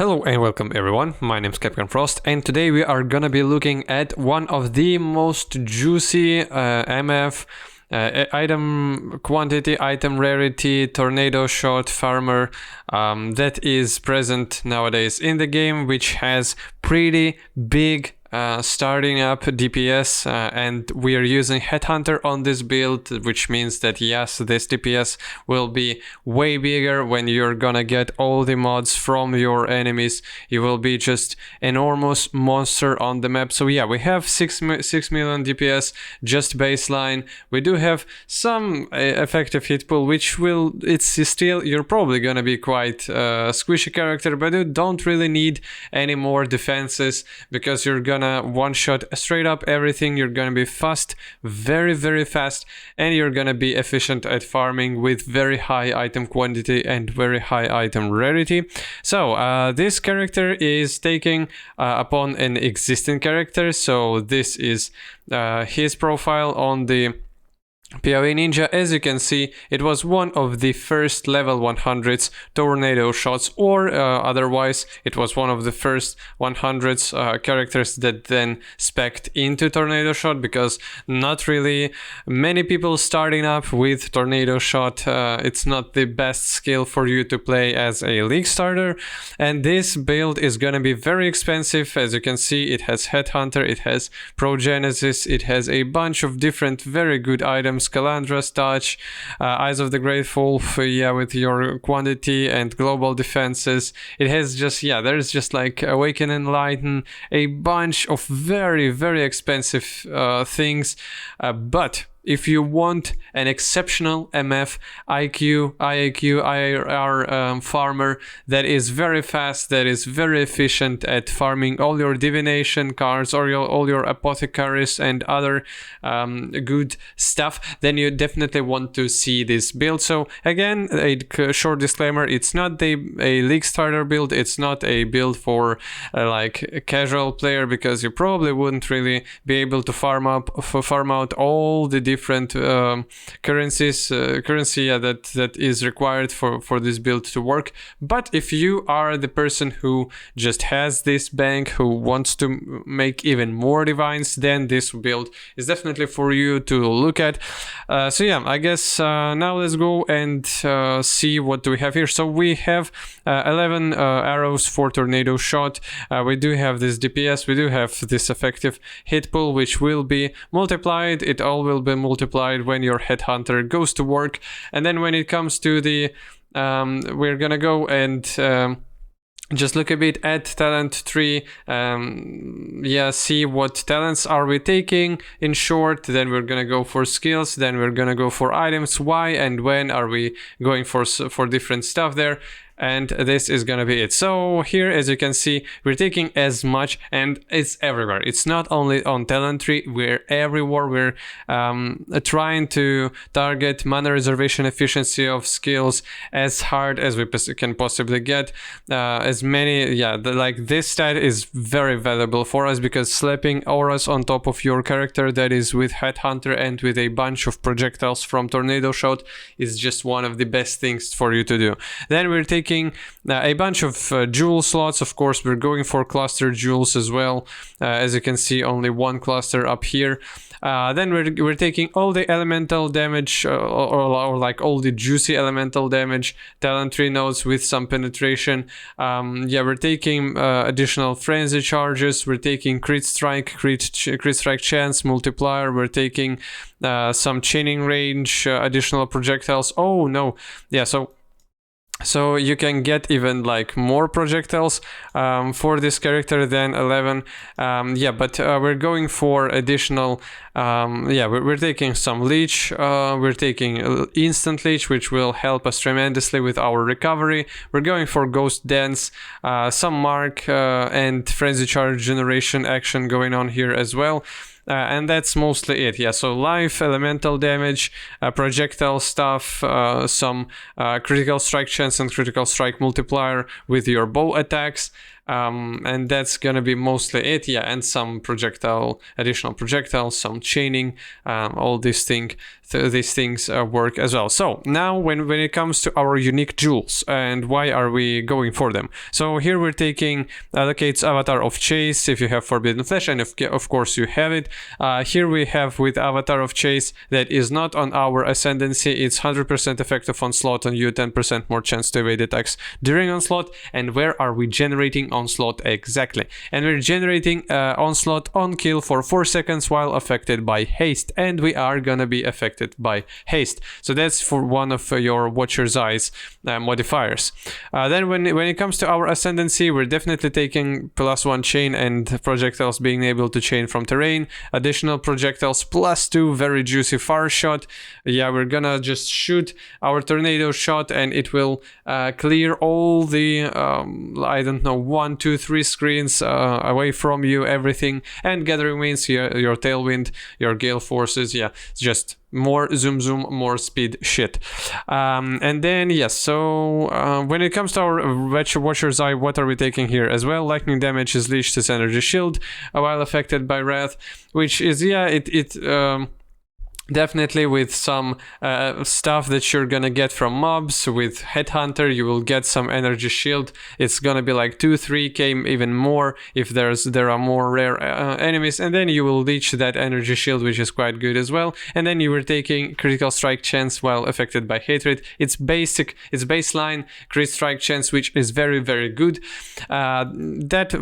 Hello and welcome everyone, my name is Captain Frost and today we are gonna be looking at one of the most juicy MF item quantity, item rarity, tornado shot farmer that is present nowadays in the game, which has pretty big starting up DPS and we are using Headhunter on this build, which means that yes, this DPS will be way bigger when you're gonna get all the mods from your enemies. You will be just enormous monster on the map. So yeah, we have 6 million DPS just baseline. We do have some effective hit pool, which it's still, you're probably gonna be quite squishy character, but you don't really need any more defenses because you're gonna one shot straight up everything. You're gonna be fast, very fast, and you're gonna be efficient at farming with very high item quantity and very high item rarity. So this character is taking upon an existing character, so this is his profile on the PoE Ninja. As you can see, it was one of the first level 100s tornado shots, or otherwise it was one of the first 100s characters that then spec'd into tornado shot, because not really many people starting up with tornado shot. It's not the best skill for you to play as a league starter, and this build is gonna be very expensive. As you can see, it has Headhunter, it has Progenesis, it has a bunch of different very good items, Calandra's Touch, Eyes of the Great Wolf, with your quantity and global defenses. It has just, there's just like Awaken and Enlighten, a bunch of very expensive things, but if you want an exceptional MF IIQ, IIR farmer that is very fast, that is very efficient at farming all your divination cards or all your apothecaries and other good stuff, then you definitely want to see this build. So again, a short disclaimer, it's not a league starter build, it's not a build for like a casual player, because you probably wouldn't really be able to farm out all the different currency that is required for this build to work. But if you are the person who just has this bank, who wants to make even more divines, then this build is definitely for you to look at. So yeah, I guess now let's go and see what do we have here. So we have 11 arrows for tornado shot. We do have this DPS, we do have this effective hit pool, which will be multiplied. It all will be multiplied when your Headhunter goes to work. And then when it comes to the we're gonna go and just look a bit at talent tree, see what talents are we taking in short. Then we're gonna go for skills, then we're gonna go for items, why and when are we going for different stuff there. And this is gonna be it. So here, as you can see, we're taking as much, and it's everywhere. It's not only on talent tree, we're everywhere. We're trying to target mana reservation efficiency of skills as hard as we can possibly get. As many, like this stat is very valuable for us, because slapping auras on top of your character that is with Headhunter and with a bunch of projectiles from tornado shot is just one of the best things for you to do. Then we're taking a bunch of jewel slots. Of course, we're going for cluster jewels as well. As you can see, only one cluster up here. Then we're taking all the elemental damage, or like all the juicy elemental damage, talent tree nodes with some penetration. We're taking additional frenzy charges. We're taking crit strike chance multiplier. We're taking some chaining range, additional projectiles. Oh no, so you can get even like more projectiles for this character than 11. But we're going for additional, we're taking some leech, we're taking instant leech, which will help us tremendously with our recovery. We're going for ghost dance, some mark and frenzy charge generation action going on here as well. and that's mostly it. Yeah, so life, elemental damage, projectile stuff, some critical strike chance and critical strike multiplier with your bow attacks. And that's gonna be mostly it. Yeah, and some additional projectiles, some chaining, all these things work as well. So now when it comes to our unique jewels and why are we going for them, so here we're taking allocates Avatar of Chase if you have Forbidden Flesh, and of course you have it. Here we have with Avatar of Chase that is not on our ascendancy. It's 100% effective onslaught on you, 10% more chance to evade attacks during onslaught. And where are we generating onslaught exactly? And we're generating onslaught on kill for 4 seconds while affected by haste, and we are gonna be affected by haste. So that's for one of your Watcher's Eyes modifiers. Then when it comes to our ascendancy, we're definitely taking +1 chain and projectiles being able to chain from terrain, additional projectiles +2 very juicy fire shot. Yeah, we're gonna just shoot our tornado shot and it will clear all the I don't know, 1, 2, 3 screens away from you, everything. And gathering winds, your tailwind, your gale forces. Yeah, it's just more zoom, more speed shit. And then yes, so when it comes to our Watcher's Eye, what are we taking here as well? Lightning damage is leashed as energy shield while affected by wrath, which is, yeah, it definitely with some stuff that you're gonna get from mobs. With Headhunter you will get some energy shield. It's gonna be like 2-3k, even more if there are more rare enemies, and then you will reach that energy shield, which is quite good as well. And then you were taking critical strike chance while affected by hatred. It's baseline crit strike chance, which is very, very good. That's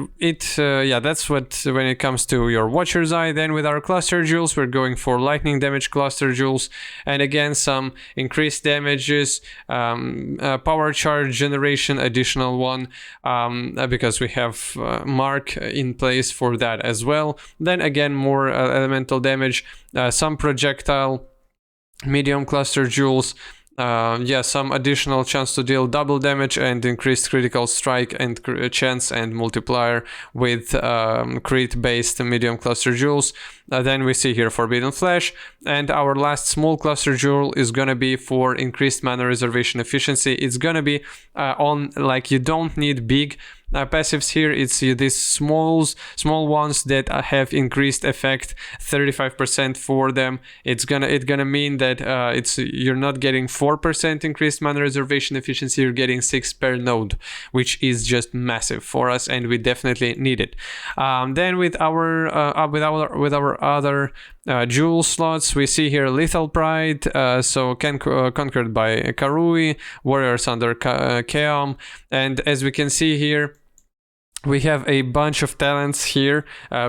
what when it comes to your Watcher's Eye. Then with our cluster jewels, we're going for lightning damage cluster jewels, and again some increased damages, power charge generation, additional one, because we have Mark in place for that as well. Then again more elemental damage, some projectile, medium cluster jewels, some additional chance to deal double damage and increased critical strike and chance and multiplier with crit based medium cluster jewels. Then we see here Forbidden Flesh, and our last small cluster jewel is gonna be for increased mana reservation efficiency. It's gonna be on, like, you don't need big passives here. It's these small ones that have increased effect, 35% for them. It's gonna mean that you're not getting 4% increased mana reservation efficiency, you're getting 6 per node, which is just massive for us, and we definitely need it. Then with our other jewel slots, we see here Lethal Pride, conquered by Karui, Warriors under Kaom, and as we can see here, we have a bunch of talents here,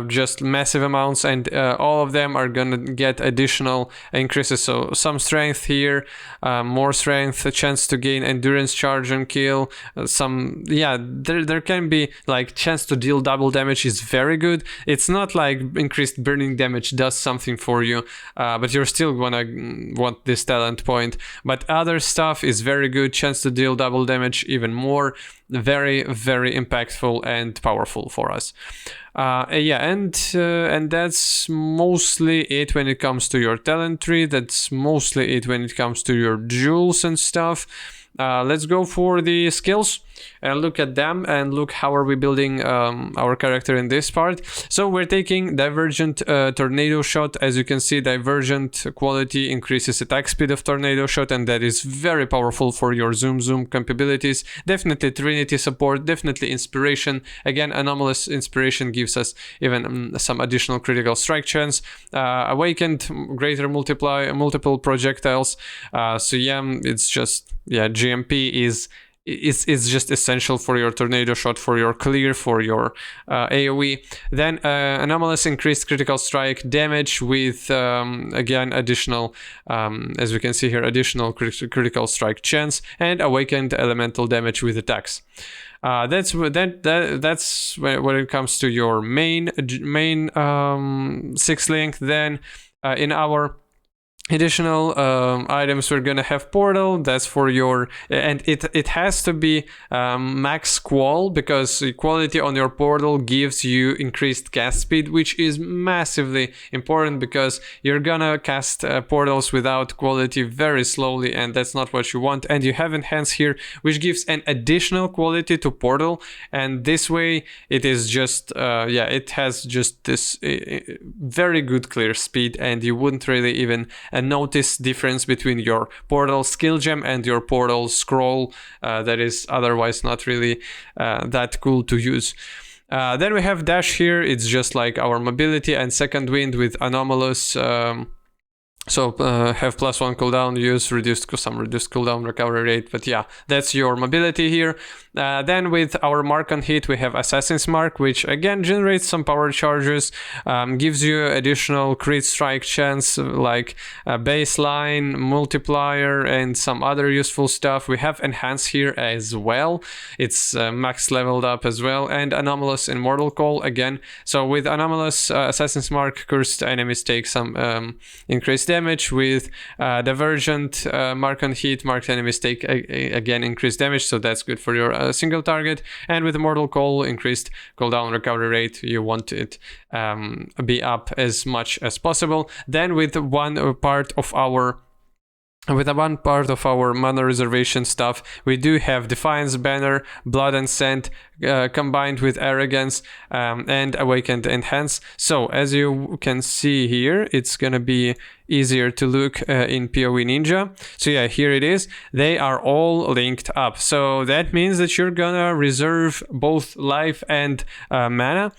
just massive amounts, and all of them are gonna get additional increases. So some strength here, more strength, a chance to gain endurance charge and kill. There can be like chance to deal double damage is very good. It's not like increased burning damage does something for you, but you're still gonna want this talent point. But other stuff is very good. Chance to deal double damage even more. Very, very impactful and powerful for us. And that's mostly it when it comes to your talent tree. That's mostly it when it comes to your jewels and stuff. Let's go for the skills and look at them and look how are we building our character in this part. So we're taking Divergent Tornado Shot. As you can see, Divergent quality increases attack speed of Tornado Shot, and that is very powerful for your zoom capabilities. Definitely Trinity support, definitely Inspiration. Again, Anomalous Inspiration gives us even some additional critical strike chance. Awakened, greater multiple projectiles. It's just, GMP is just essential for your Tornado Shot, for your clear, for your AoE. Then Anomalous increased critical strike damage with again additional, as we can see here, additional critical strike chance, and Awakened elemental damage with attacks. That's when it comes to your main 6 link. Then in our additional items, we're gonna have portal. That's for your, and it has to be max qual, because quality on your portal gives you increased cast speed, which is massively important because you're gonna cast portals without quality very slowly, and that's not what you want. And you have enhance here, which gives an additional quality to portal, and this way it is just it has just this very good clear speed, and you wouldn't really even notice difference between your portal skill gem and your portal scroll that is otherwise not really that cool to use. Then we have dash here. It's just like our mobility and second wind with anomalous. So have +1 cooldown, use some reduced cooldown recovery rate, but yeah, that's your mobility here. Then with our mark on hit, we have Assassin's Mark, which again generates some power charges, gives you additional crit strike chance like baseline, multiplier, and some other useful stuff. We have Enhance here as well. It's max leveled up as well, and Anomalous and Mortal Call again. So with Anomalous, Assassin's Mark, cursed enemies take some increased damage. With Divergent, mark on hit, marked enemies take again increased damage, so that's good for your single target. And with Mortal Call, increased cooldown recovery rate, you want it be up as much as possible. Then with one part of our mana reservation stuff, we do have Defiance Banner, Blood and Scent, combined with Arrogance, and Awakened Enhance. So as you can see here, it's gonna be easier to look in PoE Ninja. So yeah, here it is. They are all linked up. So that means that you're gonna reserve both life and mana.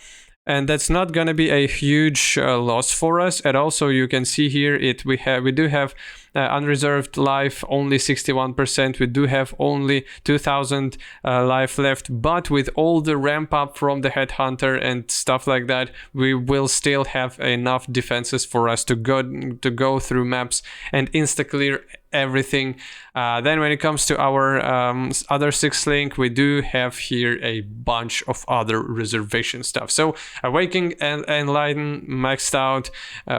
And that's not gonna be a huge loss for us. And also you can see here we do have unreserved life only 61%. We do have only 2000 life left, but with all the ramp up from the Headhunter and stuff like that, we will still have enough defenses for us to go through maps and insta clear everything. Then when it comes to our other 6 link, we do have here a bunch of other reservation stuff. So Awakening and Enlighten maxed out,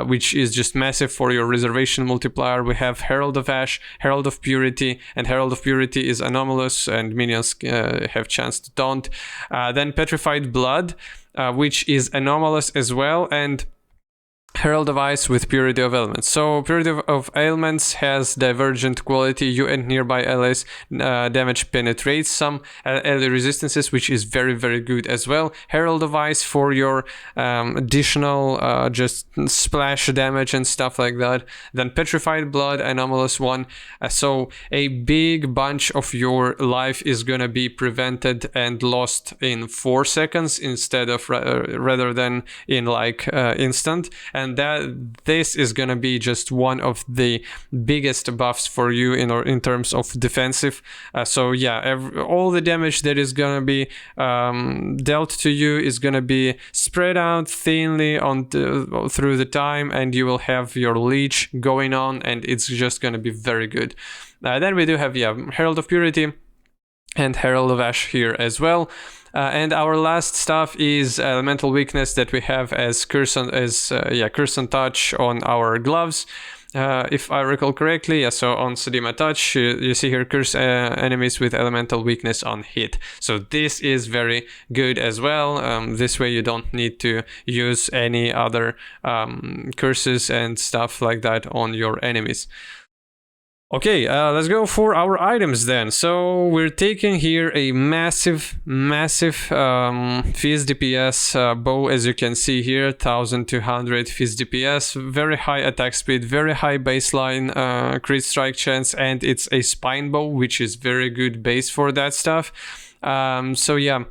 which is just massive for your reservation multiplier. We have Herald of Ash, Herald of Purity, and Herald of Purity is anomalous and minions have chance to taunt. Then Petrified Blood, which is anomalous as well, and Herald of Ice with Purity of Elements. So Purity of Elements has divergent quality. You and nearby allies damage penetrates some ally resistances, which is very, very good as well. Herald of Ice for your additional just splash damage and stuff like that. Then Petrified Blood, Anomalous one. So a big bunch of your life is gonna be prevented and lost in 4 seconds instead of rather than in like instant. And this is gonna be just one of the biggest buffs for you in terms of defensive. So yeah, all the damage that is gonna be dealt to you is gonna be spread out thinly through the time, and you will have your leech going on, and it's just gonna be very good. Then we do have Herald of Purity and Herald of Ash here as well. And our last stuff is Elemental Weakness that we have as Curse on Touch on our gloves. If I recall correctly, so on Sedima Touch, you see here curse enemies with Elemental Weakness on hit. So this is very good as well. This way you don't need to use any other curses and stuff like that on your enemies. Okay, let's go for our items then. So we're taking here a massive Fizz DPS bow, as you can see here, 1200 Fizz DPS, very high attack speed, very high baseline crit strike chance, and it's a spine bow, which is very good base for that stuff. So yeah.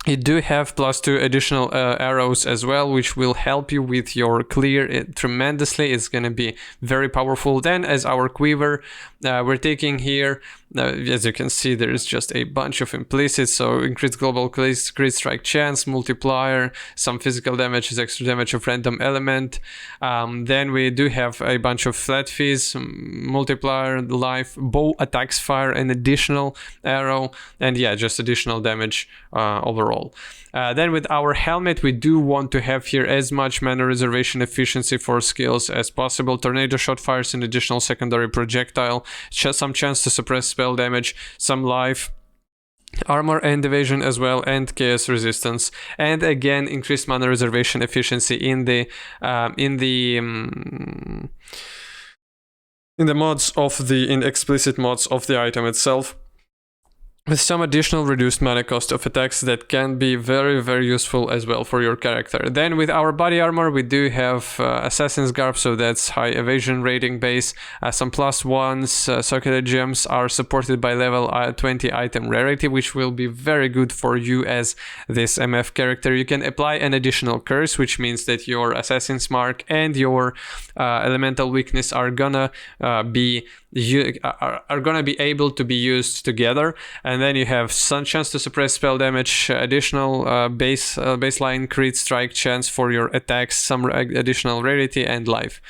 You do have +2 additional arrows as well, which will help you with your clear tremendously. It's going to be very powerful. Then as our quiver, we're taking here As you can see, there is just a bunch of implicit, so increased global crit strike chance, multiplier, some physical damage, extra damage of random element. Then we do have a bunch of flat fees, multiplier, life, bow attacks fire, an additional arrow, and yeah, just additional damage overall. Then with our helmet, we do want to have here as much mana reservation efficiency for skills as possible. Tornado shot fires an additional secondary projectile, some chance to suppress spell damage, some life, armor and evasion as well, and chaos resistance, and again increased mana reservation efficiency in the mods of in explicit mods of the item itself, with some additional reduced mana cost of attacks that can be very, very useful as well for your character. Then with our body armor, we do have Assassin's Garb, so that's high evasion rating base. Some +1s, socketed gems are supported by level 20 item rarity, which will be very good for you as this MF character. You can apply an additional curse, which means that your Assassin's Mark and your elemental weakness are gonna be able to be used together, and then you have some chance to suppress spell damage, additional baseline crit strike chance for your attacks, some additional rarity, and life.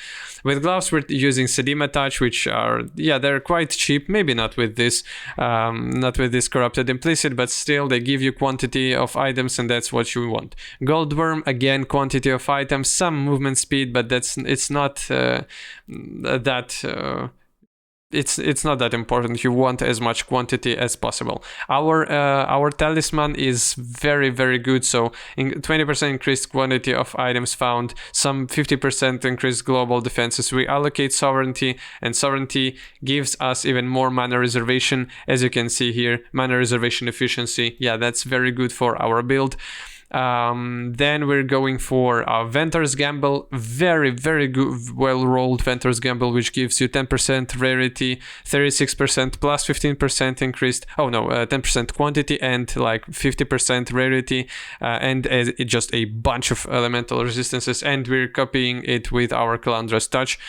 With gloves, we're using Sedima Touch, which are, yeah, they're quite cheap, maybe not with this corrupted implicit, but still they give you quantity of items, and that's what you want. Goldworm, again, quantity of items, some movement speed, but it's not it's not that important. You want as much quantity as possible. Our talisman is very, very good, so 20% increased quantity of items found, some 50% increased global defenses. We allocate sovereignty, and sovereignty gives us even more mana reservation. As you can see here, mana reservation efficiency, yeah, that's very good for our build. Then we're going for Ventor's Gamble, very, very good, well-rolled Ventor's Gamble, which gives you 10% rarity, 36% plus 15% increased, 10% quantity and like 50% rarity, and just a bunch of elemental resistances, and we're copying it with our Calandra's Touch.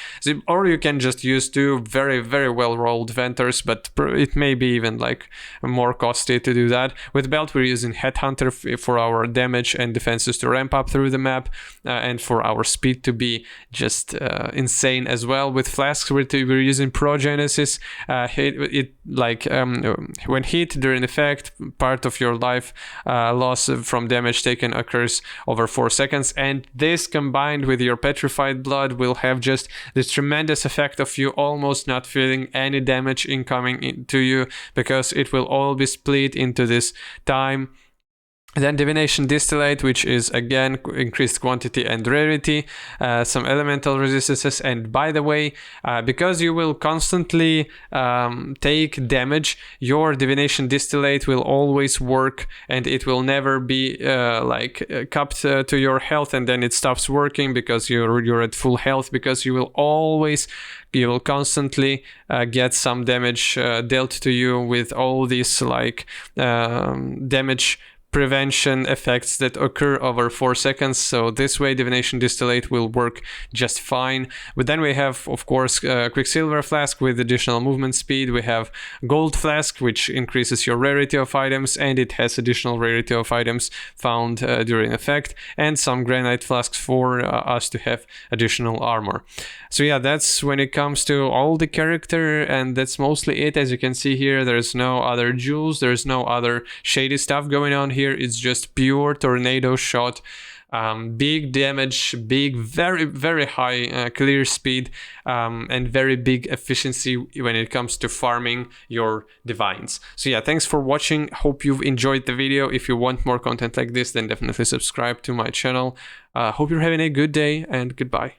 Or you can just use two very, very well-rolled Ventors, but it may be even like more costly to do that. With Belt, we're using Headhunter for our damage and defenses to ramp up through the map, and for our speed to be just insane as well. With Flasks, we're using Progenesis. When hit during effect, part of your life loss from damage taken occurs over 4 seconds, and this combined with your Petrified Blood will have just this tremendous effect of you almost not feeling any damage incoming to you, because it will all be split into this time. Then Divination Distillate, which is again increased quantity and rarity, some elemental resistances, and by the way, because you will constantly take damage, your Divination Distillate will always work, and it will never be capped to your health and then it stops working because you're at full health, because you will constantly get some damage dealt to you with all these damage prevention effects that occur over 4 seconds. So this way Divination Distillate will work just fine. But then we have, of course, Quicksilver Flask with additional movement speed. We have Gold Flask, which increases your rarity of items, and it has additional rarity of items found during effect, and some Granite Flasks for us to have additional armor. So yeah, that's when it comes to all the character, and that's mostly it. As you can see here, there's no other jewels, there's no other shady stuff going on here. It's just pure tornado shot, big damage, big, very, very high clear speed, and very big efficiency when it comes to farming your divines. So yeah, thanks for watching. Hope you've enjoyed the video. If you want more content like this, then definitely subscribe to my channel. Hope you're having a good day, and goodbye.